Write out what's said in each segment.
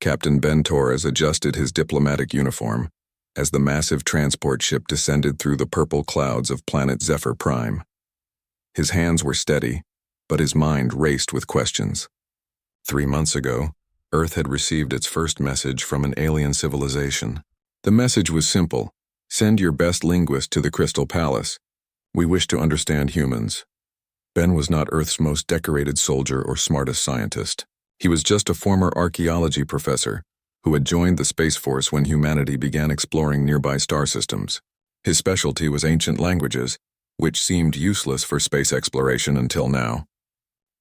Captain Ben Torres adjusted his diplomatic uniform as the massive transport ship descended through the purple clouds of planet Zephyr Prime. His hands were steady, but his mind raced with questions. 3 months ago, Earth had received its first message from an alien civilization. The message was simple: send your best linguist to the Crystal Palace. We wish to understand humans. Ben was not Earth's most decorated soldier or smartest scientist. He was just a former archaeology professor who had joined the Space Force when humanity began exploring nearby star systems. His specialty was ancient languages, which seemed useless for space exploration until now.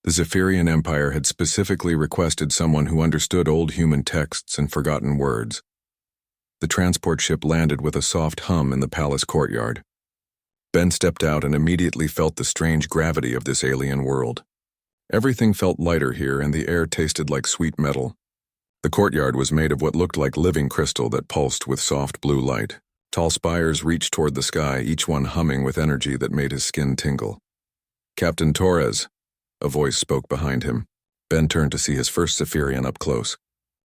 The Zephyrian Empire had specifically requested someone who understood old human texts and forgotten words. The transport ship landed with a soft hum in the palace courtyard. Ben stepped out and immediately felt the strange gravity of this alien world. Everything felt lighter here, and the air tasted like sweet metal. The courtyard was made of what looked like living crystal that pulsed with soft blue light. Tall spires reached toward the sky, each one humming with energy that made his skin tingle. "Captain Torres," a voice spoke behind him. Ben turned to see his first Zephyrian up close.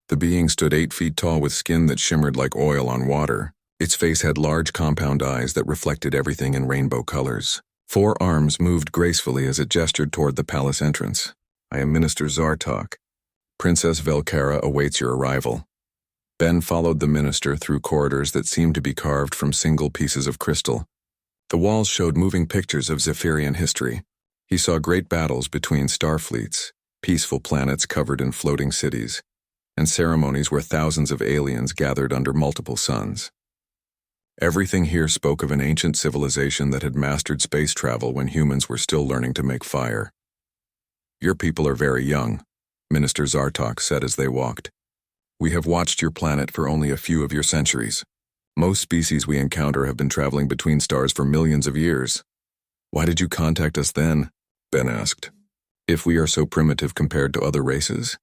The being stood 8 feet tall with skin that shimmered like oil on water. Its face had large compound eyes that reflected everything in rainbow colors. 4 arms moved gracefully as it gestured toward the palace entrance. "I am Minister Zartok. Princess Velkara awaits your arrival." Ben followed the minister through corridors that seemed to be carved from single pieces of crystal. The walls showed moving pictures of Zephyrian history. He saw great battles between star fleets, peaceful planets covered in floating cities, and ceremonies where thousands of aliens gathered under multiple suns. Everything here spoke of an ancient civilization that had mastered space travel when humans were still learning to make fire. "Your people are very young," Minister Zartok said as they walked. "We have watched your planet for only a few of your centuries. Most species we encounter have been traveling between stars for millions of years. Why did you contact us then?" Ben asked. "If we are so primitive compared to other races?"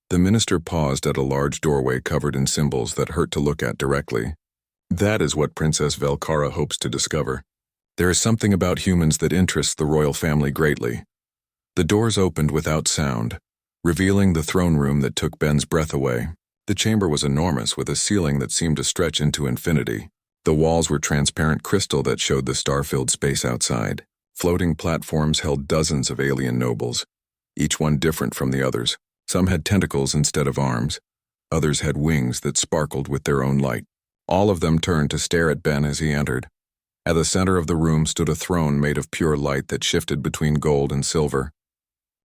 The minister paused at a large doorway covered in symbols that hurt to look at directly. "That is what Princess Velkara hopes to discover. There is something about humans that interests the royal family greatly." The doors opened without sound, revealing the throne room that took Ben's breath away. The chamber was enormous, with a ceiling that seemed to stretch into infinity. The walls were transparent crystal that showed the star-filled space outside. Floating platforms held dozens of alien nobles, each one different from the others. Some had tentacles instead of arms. Others had wings that sparkled with their own light. All of them turned to stare at Ben as he entered. At the center of the room stood a throne made of pure light that shifted between gold and silver.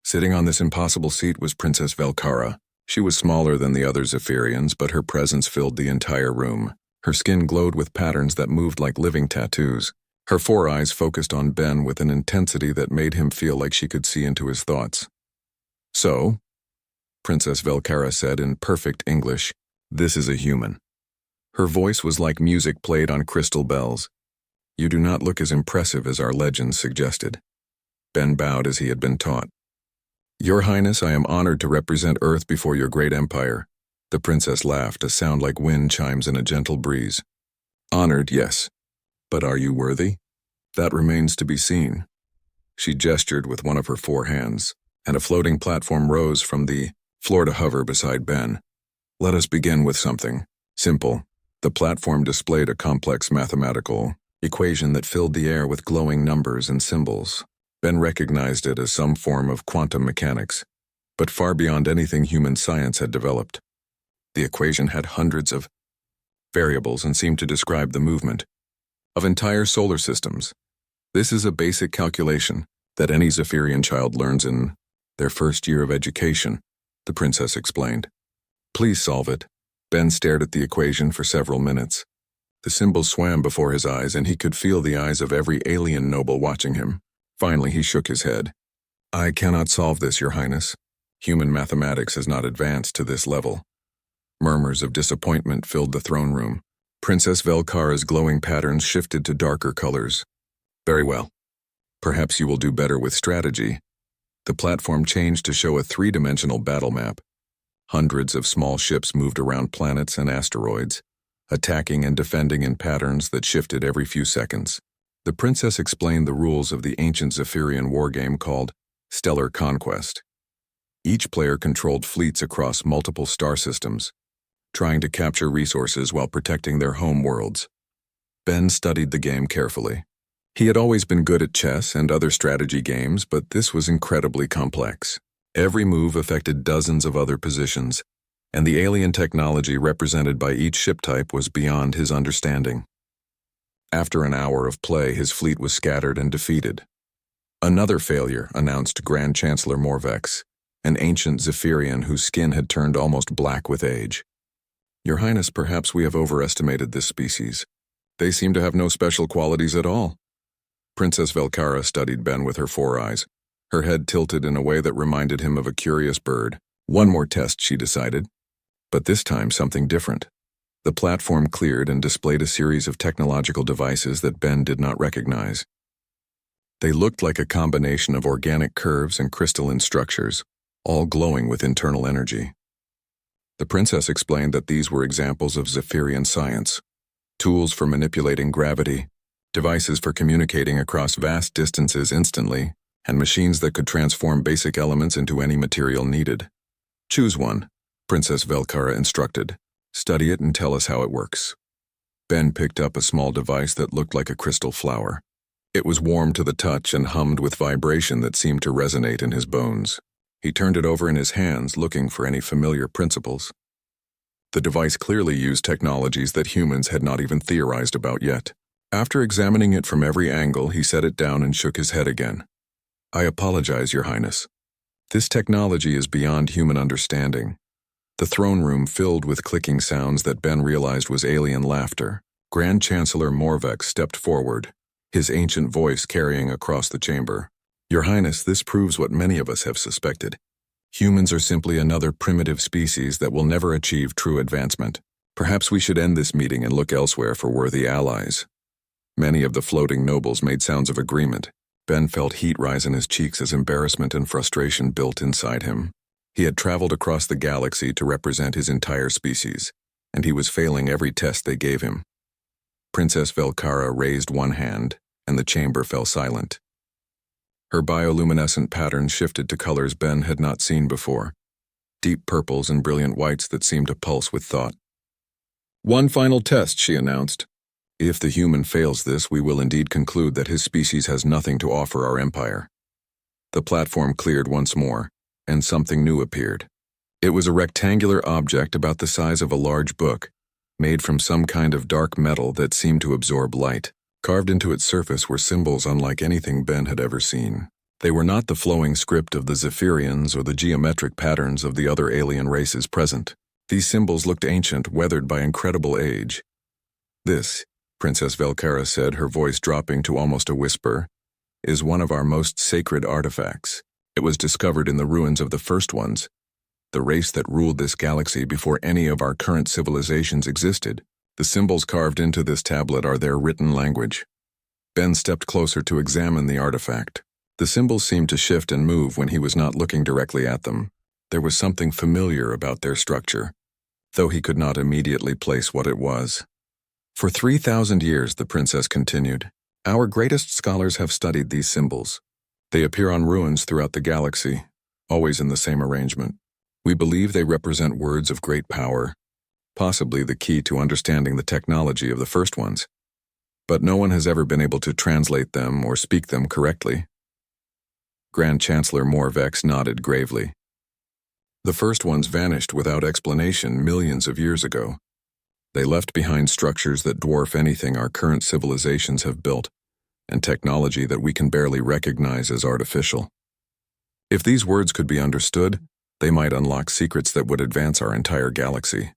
Sitting on this impossible seat was Princess Velkara. She was smaller than the other Zephyrians, but her presence filled the entire room. Her skin glowed with patterns that moved like living tattoos. Her 4 eyes focused on Ben with an intensity that made him feel like she could see into his thoughts. "So," Princess Velkara said in perfect English, "this is a human." Her voice was like music played on crystal bells. "You do not look as impressive as our legends suggested." Ben bowed as he had been taught. "Your Highness, I am honored to represent Earth before your great empire." The princess laughed, a sound like wind chimes in a gentle breeze. "Honored, yes. But are you worthy? That remains to be seen." She gestured with one of her 4 hands, and a floating platform rose from the floor to hover beside Ben. "Let us begin with something simple." The platform displayed a complex mathematical equation that filled the air with glowing numbers and symbols. Ben recognized it as some form of quantum mechanics, but far beyond anything human science had developed. The equation had hundreds of variables and seemed to describe the movement of entire solar systems. "This is a basic calculation that any Zephyrian child learns in their first year of education," the princess explained. "Please solve it." Ben stared at the equation for several minutes. The symbols swam before his eyes, and he could feel the eyes of every alien noble watching him. Finally, he shook his head. "I cannot solve this, Your Highness. Human mathematics has not advanced to this level." Murmurs of disappointment filled the throne room. Princess Velkara's glowing patterns shifted to darker colors. "Very well. Perhaps you will do better with strategy." The platform changed to show a 3-dimensional battle map. Hundreds of small ships moved around planets and asteroids, attacking and defending in patterns that shifted every few seconds. The princess explained the rules of the ancient Zephyrian wargame called Stellar Conquest. Each player controlled fleets across multiple star systems, trying to capture resources while protecting their home worlds. Ben studied the game carefully. He had always been good at chess and other strategy games, but this was incredibly complex. Every move affected dozens of other positions, and the alien technology represented by each ship type was beyond his understanding. After an hour of play, his fleet was scattered and defeated. Another failure, announced Grand Chancellor Morvex, an ancient Zephyrian whose skin had turned almost black with age. Your Highness, perhaps we have overestimated this species. They seem to have no special qualities at all. Princess Velkara studied Ben with her 4 eyes, her head tilted in a way that reminded him of a curious bird. One more test, she decided. But this time something different. The platform cleared and displayed a series of technological devices that Ben did not recognize. They looked like a combination of organic curves and crystalline structures, all glowing with internal energy. The princess explained that these were examples of Zephyrian science, tools for manipulating gravity, devices for communicating across vast distances instantly, and machines that could transform basic elements into any material needed. Choose one, Princess Velkara instructed. Study it and tell us how it works. Ben picked up a small device that looked like a crystal flower. It was warm to the touch and hummed with vibration that seemed to resonate in his bones. He turned it over in his hands, looking for any familiar principles. The device clearly used technologies that humans had not even theorized about yet. After examining it from every angle, he set it down and shook his head again. I apologize, Your Highness. This technology is beyond human understanding. The throne room filled with clicking sounds that Ben realized was alien laughter. Grand Chancellor Morvex stepped forward, his ancient voice carrying across the chamber. Your Highness, this proves what many of us have suspected. Humans are simply another primitive species that will never achieve true advancement. Perhaps we should end this meeting and look elsewhere for worthy allies. Many of the floating nobles made sounds of agreement. Ben felt heat rise in his cheeks as embarrassment and frustration built inside him. He had traveled across the galaxy to represent his entire species, and he was failing every test they gave him. Princess Velkara raised one hand, and the chamber fell silent. Her bioluminescent pattern shifted to colors Ben had not seen before, deep purples and brilliant whites that seemed to pulse with thought. One final test, she announced. If the human fails this, we will indeed conclude that his species has nothing to offer our empire. The platform cleared once more, and something new appeared. It was a rectangular object about the size of a large book, made from some kind of dark metal that seemed to absorb light. Carved into its surface were symbols unlike anything Ben had ever seen. They were not the flowing script of the Zephyrians or the geometric patterns of the other alien races present. These symbols looked ancient, weathered by incredible age. This, Princess Velkara said, her voice dropping to almost a whisper, is one of our most sacred artifacts. It was discovered in the ruins of the first ones, the race that ruled this galaxy before any of our current civilizations existed. The symbols carved into this tablet are their written language. Ben stepped closer to examine the artifact. The symbols seemed to shift and move when he was not looking directly at them. There was something familiar about their structure, though he could not immediately place what it was. For 3,000 years, the princess continued, our greatest scholars have studied these symbols. They appear on ruins throughout the galaxy, always in the same arrangement. We believe they represent words of great power, possibly the key to understanding the technology of the first ones. But no one has ever been able to translate them or speak them correctly. Grand Chancellor Morvex nodded gravely. The first ones vanished without explanation millions of years ago. They left behind structures that dwarf anything our current civilizations have built, and technology that we can barely recognize as artificial. If these words could be understood, they might unlock secrets that would advance our entire galaxy.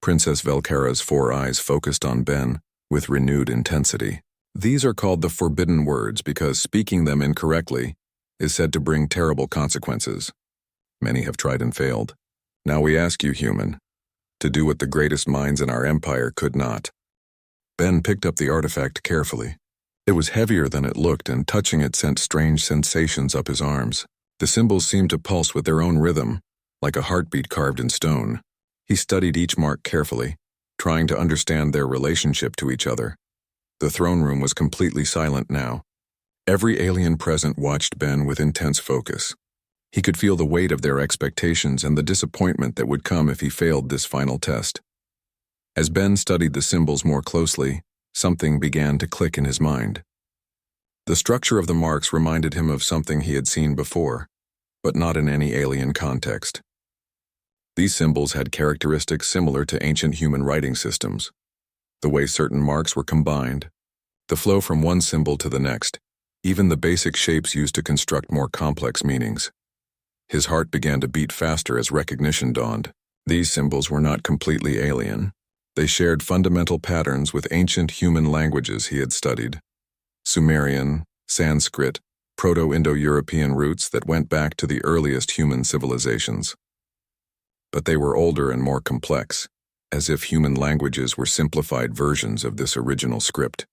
Princess Velkara's 4 eyes focused on Ben with renewed intensity. These are called the forbidden words because speaking them incorrectly is said to bring terrible consequences. Many have tried and failed. Now we ask you, human, to do what the greatest minds in our empire could not. Ben picked up the artifact carefully. It was heavier than it looked, and touching it sent strange sensations up his arms. The symbols seemed to pulse with their own rhythm, like a heartbeat carved in stone. He studied each mark carefully, trying to understand their relationship to each other. The throne room was completely silent now. Every alien present watched Ben with intense focus. He could feel the weight of their expectations and the disappointment that would come if he failed this final test. As Ben studied the symbols more closely, something began to click in his mind. The structure of the marks reminded him of something he had seen before, but not in any alien context. These symbols had characteristics similar to ancient human writing systems. The way certain marks were combined, the flow from one symbol to the next, even the basic shapes used to construct more complex meanings. His heart began to beat faster as recognition dawned. These symbols were not completely alien. They shared fundamental patterns with ancient human languages he had studied. Sumerian, Sanskrit, Proto-Indo-European roots that went back to the earliest human civilizations. But they were older and more complex, as if human languages were simplified versions of this original script.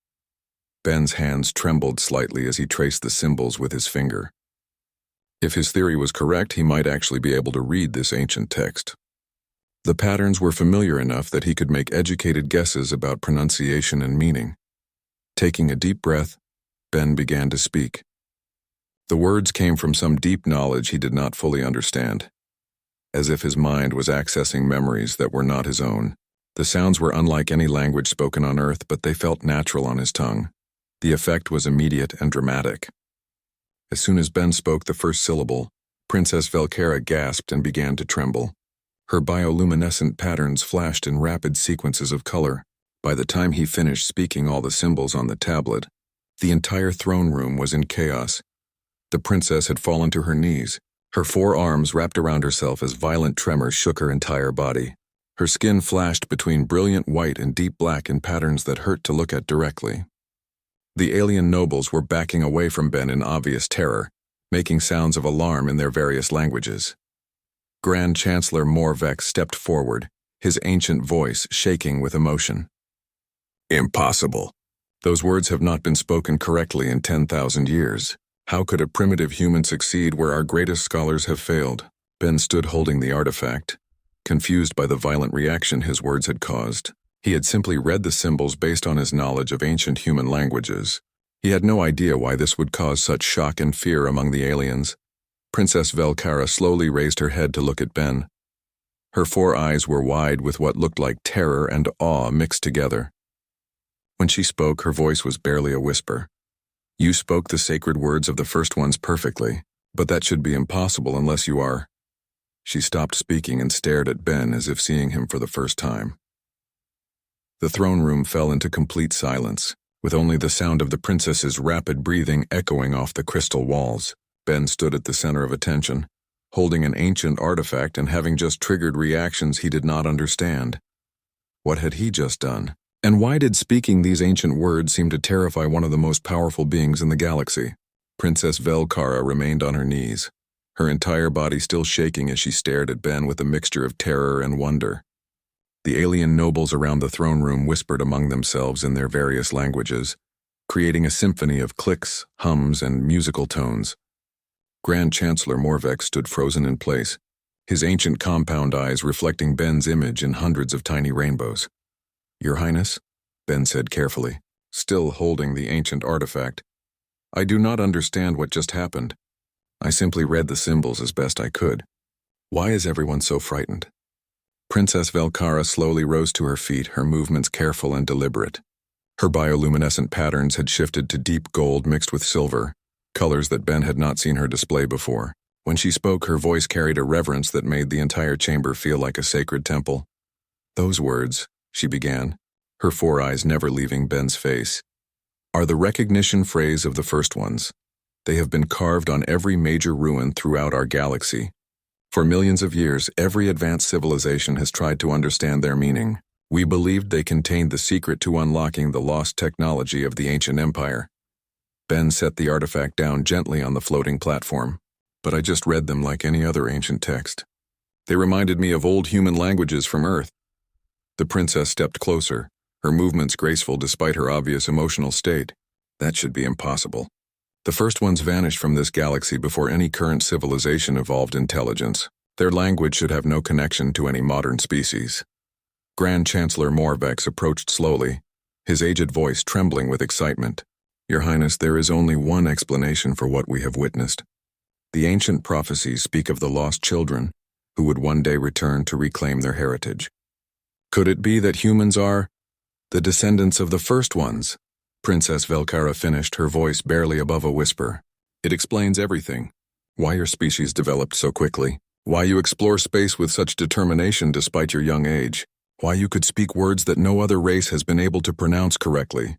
Ben's hands trembled slightly as he traced the symbols with his finger. If his theory was correct, he might actually be able to read this ancient text. The patterns were familiar enough that he could make educated guesses about pronunciation and meaning. Taking a deep breath, Ben began to speak. The words came from some deep knowledge he did not fully understand, as if his mind was accessing memories that were not his own. The sounds were unlike any language spoken on Earth, but they felt natural on his tongue. The effect was immediate and dramatic. As soon as Ben spoke the first syllable, Princess Velcara gasped and began to tremble. Her bioluminescent patterns flashed in rapid sequences of color. By the time he finished speaking all the symbols on the tablet, the entire throne room was in chaos. The princess had fallen to her knees, her four arms wrapped around herself as violent tremors shook her entire body. Her skin flashed between brilliant white and deep black in patterns that hurt to look at directly. The alien nobles were backing away from Ben in obvious terror, making sounds of alarm in their various languages. Grand Chancellor Morvex stepped forward, his ancient voice shaking with emotion. Impossible. Those words have not been spoken correctly in 10,000 years. How could a primitive human succeed where our greatest scholars have failed? Ben stood holding the artifact, confused by the violent reaction his words had caused. He had simply read the symbols based on his knowledge of ancient human languages. He had no idea why this would cause such shock and fear among the aliens. Princess Velcara slowly raised her head to look at Ben. Her four eyes were wide with what looked like terror and awe mixed together. When she spoke, her voice was barely a whisper. You spoke the sacred words of the first ones perfectly, but that should be impossible unless you are. She stopped speaking and stared at Ben as if seeing him for the first time. The throne room fell into complete silence, with only the sound of the princess's rapid breathing echoing off the crystal walls. Ben stood at the center of attention, holding an ancient artifact and having just triggered reactions he did not understand. What had he just done? And why did speaking these ancient words seem to terrify one of the most powerful beings in the galaxy? Princess Velcara remained on her knees, her entire body still shaking as she stared at Ben with a mixture of terror and wonder. The alien nobles around the throne room whispered among themselves in their various languages, creating a symphony of clicks, hums, and musical tones. Grand Chancellor Morvex stood frozen in place, his ancient compound eyes reflecting Ben's image in hundreds of tiny rainbows. Your Highness, Ben said carefully, still holding the ancient artifact. I do not understand what just happened. I simply read the symbols as best I could. Why is everyone so frightened? Princess Velcara slowly rose to her feet, her movements careful and deliberate. Her bioluminescent patterns had shifted to deep gold mixed with silver, colors that Ben had not seen her display before. When she spoke, her voice carried a reverence that made the entire chamber feel like a sacred temple. Those words, she began, her four eyes never leaving Ben's face, are the recognition phrase of the first ones. They have been carved on every major ruin throughout our galaxy. For millions of years, every advanced civilization has tried to understand their meaning. We believed they contained the secret to unlocking the lost technology of the ancient empire. Ben set the artifact down gently on the floating platform, but I just read them like any other ancient text. They reminded me of old human languages from Earth. The princess stepped closer, her movements graceful despite her obvious emotional state. That should be impossible. The first ones vanished from this galaxy before any current civilization evolved intelligence. Their language should have no connection to any modern species. Grand Chancellor Morvex approached slowly, his aged voice trembling with excitement. Your Highness, there is only one explanation for what we have witnessed. The ancient prophecies speak of the lost children, who would one day return to reclaim their heritage. Could it be that humans are the descendants of the first ones? Princess Velkara finished, her voice barely above a whisper. It explains everything. Why your species developed so quickly. Why you explore space with such determination despite your young age. Why you could speak words that no other race has been able to pronounce correctly.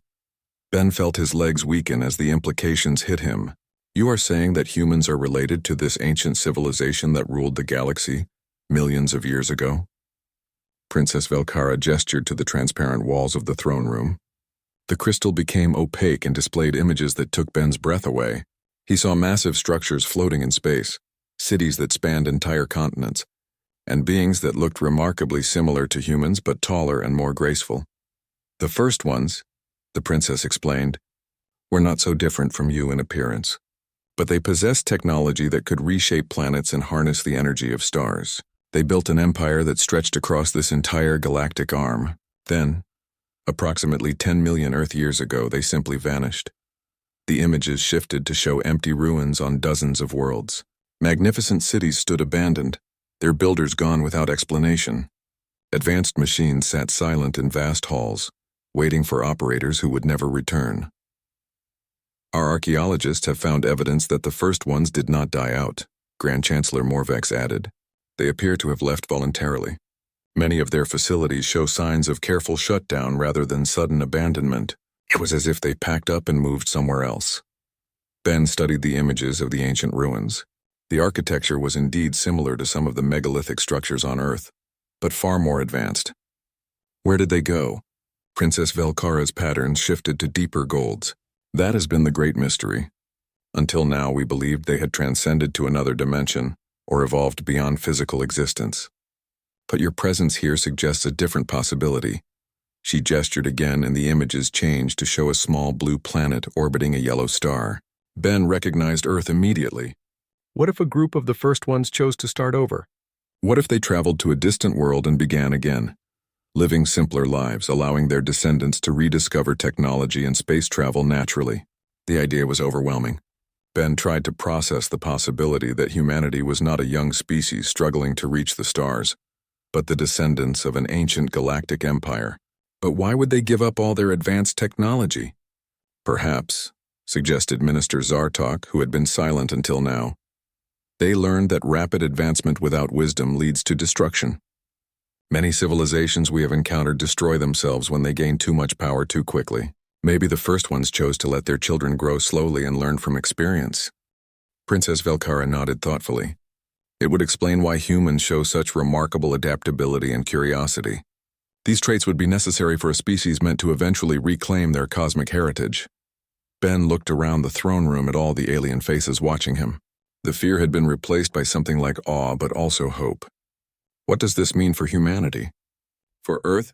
Ben felt his legs weaken as the implications hit him. You are saying that humans are related to this ancient civilization that ruled the galaxy millions of years ago? Princess Velkara gestured to the transparent walls of the throne room. The crystal became opaque and displayed images that took Ben's breath away. He saw massive structures floating in space, cities that spanned entire continents, and beings that looked remarkably similar to humans but taller and more graceful. The first ones, the princess explained, were not so different from you in appearance, but they possessed technology that could reshape planets and harness the energy of stars. They built an empire that stretched across this entire galactic arm. Then, approximately 10 million Earth years ago, they simply vanished. The images shifted to show empty ruins on dozens of worlds. Magnificent cities stood abandoned, their builders gone without explanation. Advanced machines sat silent in vast halls, waiting for operators who would never return. Our archaeologists have found evidence that the first ones did not die out, Grand Chancellor Morvex added. They appear to have left voluntarily. Many of their facilities show signs of careful shutdown rather than sudden abandonment. It was as if they packed up and moved somewhere else. Ben studied the images of the ancient ruins. The architecture was indeed similar to some of the megalithic structures on Earth, but far more advanced. Where did they go? Princess Velkara's patterns shifted to deeper golds. That has been the great mystery. Until now, we believed they had transcended to another dimension, or evolved beyond physical existence. But your presence here suggests a different possibility. She gestured again and the images changed to show a small blue planet orbiting a yellow star. Ben recognized Earth immediately. What if a group of the first ones chose to start over? What if they traveled to a distant world and began again, living simpler lives, allowing their descendants to rediscover technology and space travel naturally? The idea was overwhelming. Ben tried to process the possibility that humanity was not a young species struggling to reach the stars, but the descendants of an ancient galactic empire. But why would they give up all their advanced technology? Perhaps, suggested Minister Zartok, who had been silent until now, they learned that rapid advancement without wisdom leads to destruction. Many civilizations we have encountered destroy themselves when they gain too much power too quickly. Maybe the first ones chose to let their children grow slowly and learn from experience. Princess Velkara nodded thoughtfully. It would explain why humans show such remarkable adaptability and curiosity. These traits would be necessary for a species meant to eventually reclaim their cosmic heritage. Ben looked around the throne room at all the alien faces watching him. The fear had been replaced by something like awe, but also hope. What does this mean for humanity? For Earth?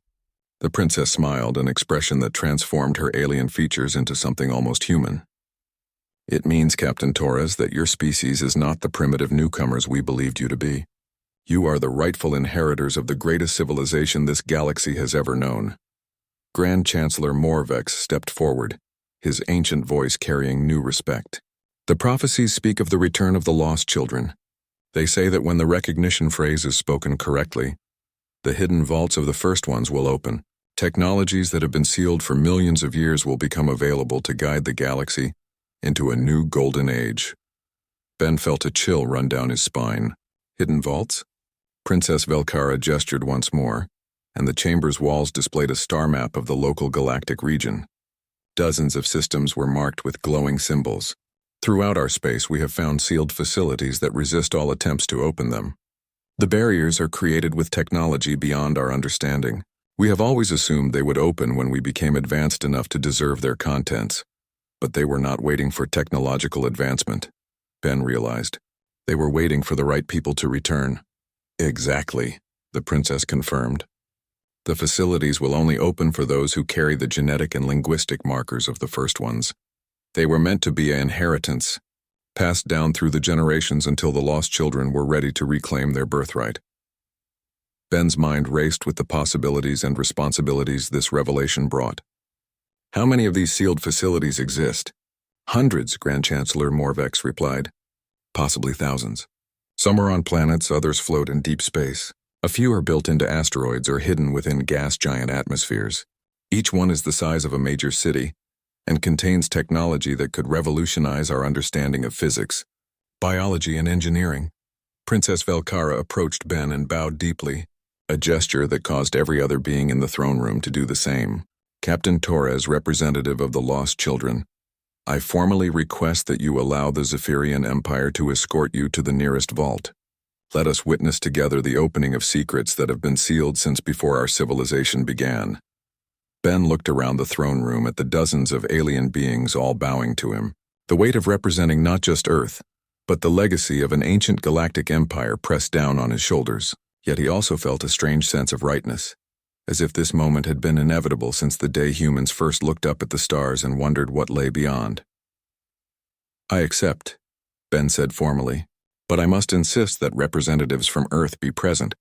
The princess smiled, an expression that transformed her alien features into something almost human. It means, Captain Torres, that your species is not the primitive newcomers we believed you to be. You are the rightful inheritors of the greatest civilization this galaxy has ever known. Grand Chancellor Morvex stepped forward, his ancient voice carrying new respect. The prophecies speak of the return of the lost children. They say that when the recognition phrase is spoken correctly, the hidden vaults of the first ones will open. Technologies that have been sealed for millions of years will become available to guide the galaxy into a new golden age. Ben felt a chill run down his spine. Hidden vaults? Princess Velkara gestured once more, and the chamber's walls displayed a star map of the local galactic region. Dozens of systems were marked with glowing symbols. Throughout our space, we have found sealed facilities that resist all attempts to open them. The barriers are created with technology beyond our understanding. We have always assumed they would open when we became advanced enough to deserve their contents. But they were not waiting for technological advancement, Ben realized. They were waiting for the right people to return. Exactly, the princess confirmed. The facilities will only open for those who carry the genetic and linguistic markers of the first ones. They were meant to be an inheritance, passed down through the generations until the lost children were ready to reclaim their birthright. Ben's mind raced with the possibilities and responsibilities this revelation brought. How many of these sealed facilities exist? Hundreds, Grand Chancellor Morvex replied. possibly thousands. Some are on planets, others float in deep space. A few are built into asteroids or hidden within gas-giant atmospheres. Each one is the size of a major city and contains technology that could revolutionize our understanding of physics, biology, and engineering. Princess Velkara approached Ben and bowed deeply, a gesture that caused every other being in the throne room to do the same. Captain Torres, representative of the Lost Children, I formally request that you allow the Zephyrian Empire to escort you to the nearest vault. Let us witness together the opening of secrets that have been sealed since before our civilization began. Ben looked around the throne room at the dozens of alien beings all bowing to him, the weight of representing not just Earth, but the legacy of an ancient galactic empire pressed down on his shoulders. Yet he also felt a strange sense of rightness, as if this moment had been inevitable since the day humans first looked up at the stars and wondered what lay beyond. I accept, Ben said formally, but I must insist that representatives from Earth be present.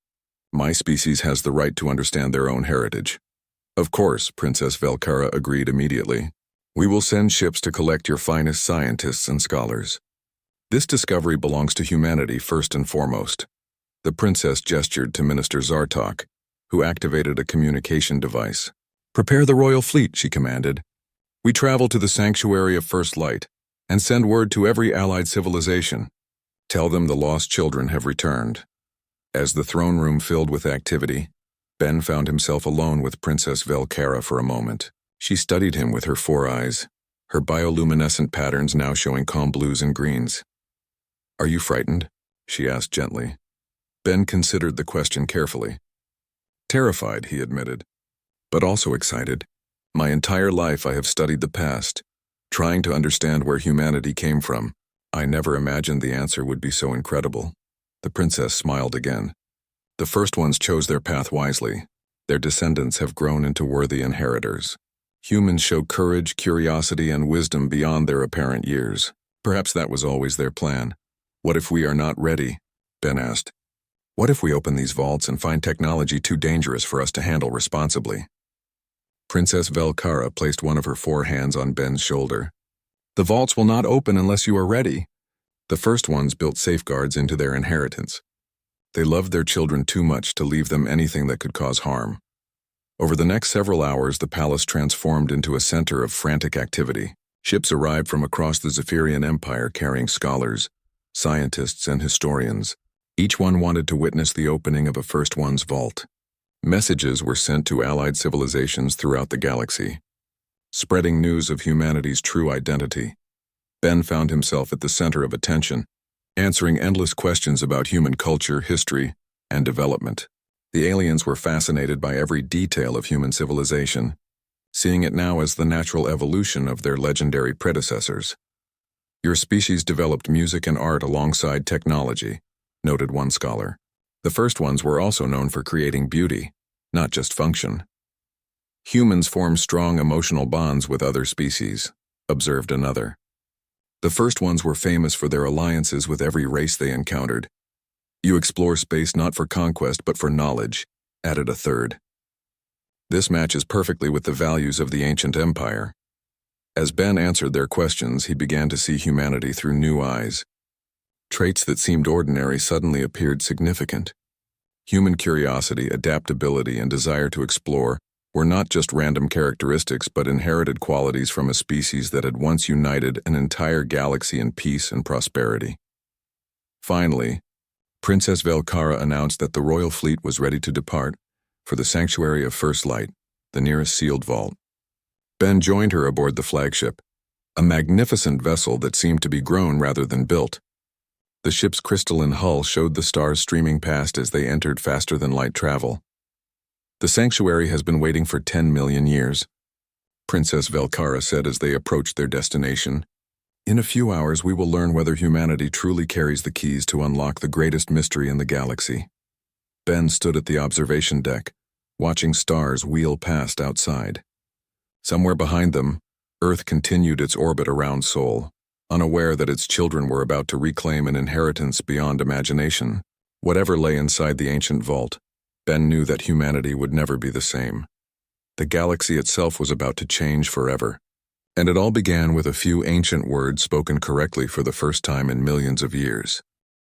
My species has the right to understand their own heritage. Of course, Princess Velkara agreed immediately. We will send ships to collect your finest scientists and scholars. This discovery belongs to humanity first and foremost. The princess gestured to Minister Zartok, who activated a communication device. Prepare the royal fleet, she commanded. We travel to the sanctuary of First Light and send word to every allied civilization. Tell them the lost children have returned. As the throne room filled with activity, Ben found himself alone with Princess Velkara for a moment. She studied him with her 4 eyes, her bioluminescent patterns now showing calm blues and greens. Are you frightened? She asked gently. Ben considered the question carefully. Terrified, he admitted, but also excited. My entire life I have studied the past, trying to understand where humanity came from. I never imagined the answer would be so incredible. The princess smiled again. The first ones chose their path wisely. Their descendants have grown into worthy inheritors. Humans show courage, curiosity, and wisdom beyond their apparent years. Perhaps that was always their plan. What if we are not ready? Ben asked. What if we open these vaults and find technology too dangerous for us to handle responsibly? Princess Velkara placed one of her 4 hands on Ben's shoulder. The vaults will not open unless you are ready. The first ones built safeguards into their inheritance. They loved their children too much to leave them anything that could cause harm. Over the next several hours, the palace transformed into a center of frantic activity. Ships arrived from across the Zephyrian Empire carrying scholars, scientists, and historians. Each one wanted to witness the opening of a First One's vault. Messages were sent to allied civilizations throughout the galaxy, spreading news of humanity's true identity. Ben found himself at the center of attention, answering endless questions about human culture, history, and development. The aliens were fascinated by every detail of human civilization, seeing it now as the natural evolution of their legendary predecessors. Your species developed music and art alongside technology, noted one scholar. The first ones were also known for creating beauty, not just function. Humans form strong emotional bonds with other species, observed another. The first ones were famous for their alliances with every race they encountered. You explore space not for conquest but for knowledge, added a third. This matches perfectly with the values of the ancient empire. As Ben answered their questions, he began to see humanity through new eyes. Traits that seemed ordinary suddenly appeared significant. Human curiosity, adaptability, and desire to explore were not just random characteristics but inherited qualities from a species that had once united an entire galaxy in peace and prosperity. Finally, Princess Velkara announced that the royal fleet was ready to depart for the sanctuary of First Light, the nearest sealed vault. Ben joined her aboard the flagship, a magnificent vessel that seemed to be grown rather than built. The ship's crystalline hull showed the stars streaming past as they entered faster than light travel. The sanctuary has been waiting for 10 million years, Princess Velkara said as they approached their destination. In a few hours we will learn whether humanity truly carries the keys to unlock the greatest mystery in the galaxy. Ben stood at the observation deck, watching stars wheel past outside. Somewhere behind them, Earth continued its orbit around Sol, unaware that its children were about to reclaim an inheritance beyond imagination. Whatever lay inside the ancient vault, Ben knew that humanity would never be the same. The galaxy itself was about to change forever. And it all began with a few ancient words spoken correctly for the first time in millions of years.